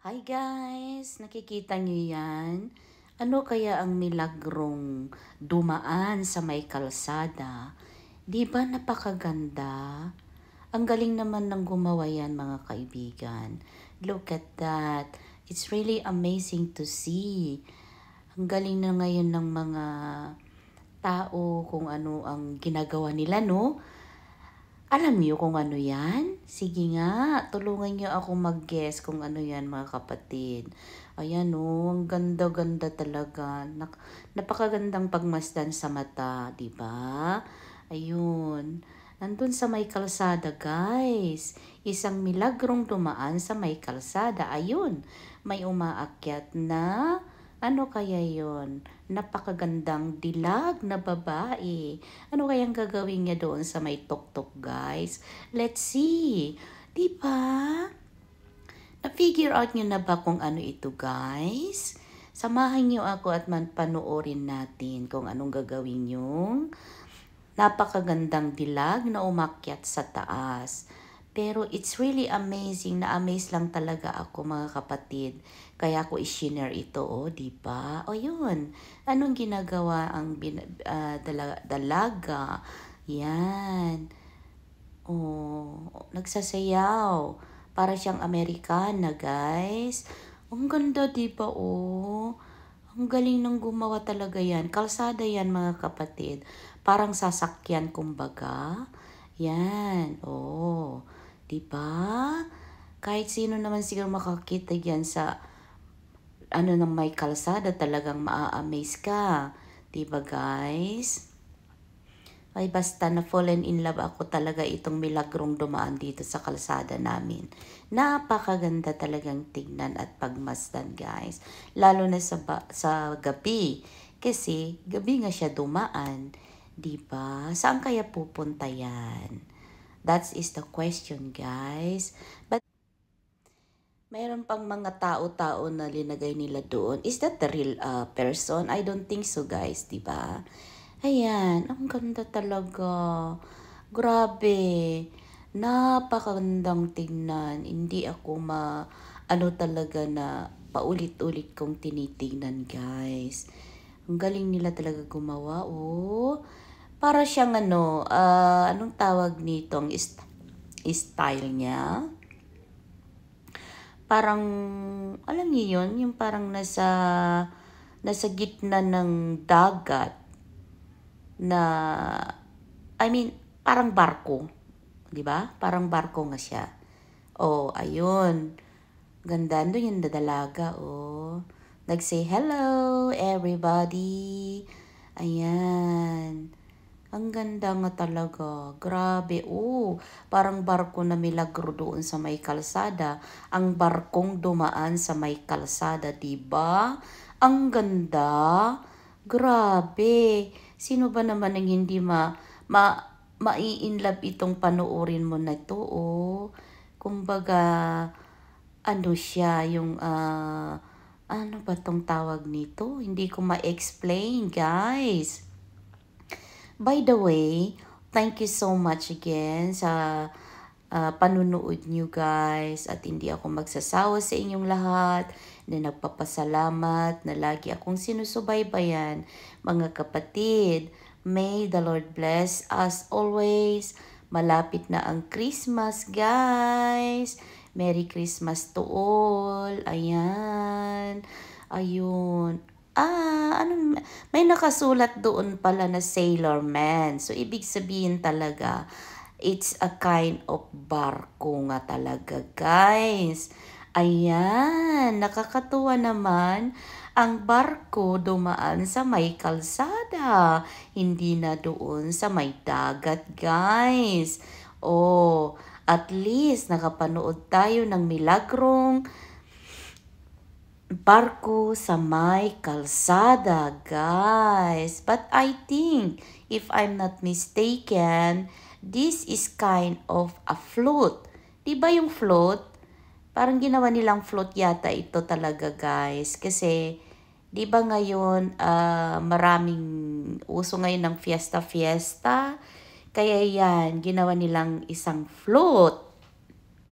Hi guys! Nakikita niyo yan? Ano kaya ang milagrong dumaan sa may kalsada? Di ba napakaganda? Ang galing naman ng gumawa yan mga kaibigan. Look at that. It's really amazing to see. Ang galing na ngayon ng mga tao kung ano ang ginagawa nila, no? Alam niyo kung ano yan? Sige nga, tulungan niyo ako mag-guess kung ano yan mga kapatid. Ayan oh, ang ganda-ganda talaga. Napakagandang pagmasdan sa mata, di ba? Ayun. Nandun sa may kalsada, guys. Isang milagrong dumaan sa may kalsada. Ayun, may umaakyat na ano kaya yon? Napakagandang dilag na babae. Ano kayang gagawin niya doon sa may tuktok, guys? Let's see. Di ba? Na-figure out niyo na ba kung ano ito, guys? Samahan niyo ako at panoorin natin kung anong gagawin yung napakagandang dilag na umakyat sa taas. Pero it's really amazing, na-amaze lang talaga ako mga kapatid. Kaya ko i-share ito, di ba? O yun, anong ginagawa ang dalaga? Yan. Nagsasayaw. Para siyang Amerikana, guys. Ang ganda, di ba, Ang galing ng gumawa talaga yan. Kalsada yan, mga kapatid. Parang sasakyan, kumbaga. Yan, di ba? Kahit sino naman siguro makakita yan sa ng may kalsada, talagang maa-amaze ka. Di ba, guys? Ay basta na fallen in love ako talaga itong milagrong dumaan dito sa kalsada namin. Napakaganda talagang tignan at pagmasdan, guys. Lalo na sa gabi. Kasi gabi nga siya dumaan. Diba? Saan kaya pupunta yan? That is the question, guys. But mayroon pang mga tao-tao na linagay nila doon. Is that the real person? I don't think so, guys, diba? Ayan, ang ganda talaga. Grabe. Napakagandang tingnan. Hindi ako ano talaga na paulit-ulit kong tinitingnan, guys. Ang galing nila talaga gumawa, Para siyang anong tawag nito, ang style niya. Parang, alam niyo yun, yung parang nasa gitna ng dagat na, I mean, parang barko. Di ba? Parang barko nga siya. Ayun. Ganda. Doon yung dalaga, Nag-say hello, everybody. Ayan. Ang ganda nga talaga. Grabe, Parang barko na milagro doon sa may kalsada. Ang barkong dumaan sa may kalsada, diba? Ang ganda. Grabe. Sino ba naman ang hindi mai-inlove itong panoorin mo na to, Kumbaga, ano siya, yung, ano ba tong tawag nito? Hindi ko ma-explain, guys. By the way, thank you so much again sa panunood nyo, guys. At hindi ako magsasawa sa inyong lahat na nagpapasalamat na lagi akong sinusubaybayan. Mga kapatid, may the Lord bless us always. Malapit na ang Christmas, guys. Merry Christmas to all. Ayan. Ayun. May nakasulat doon pala na Sailor Man. So, ibig sabihin talaga, it's a kind of barko nga talaga, guys. Ayan, nakakatuwa naman. Ang barko dumaan sa may kalsada, hindi na doon sa may dagat, guys. At least nakapanood tayo ng milagrong barko sa may kalsada, guys. But I think, if I'm not mistaken, this is kind of a float. Diba yung float? Parang ginawa nilang float yata ito talaga, guys. Kasi, diba ngayon, maraming uso ngayon ng fiesta-fiesta. Kaya yan, ginawa nilang isang float.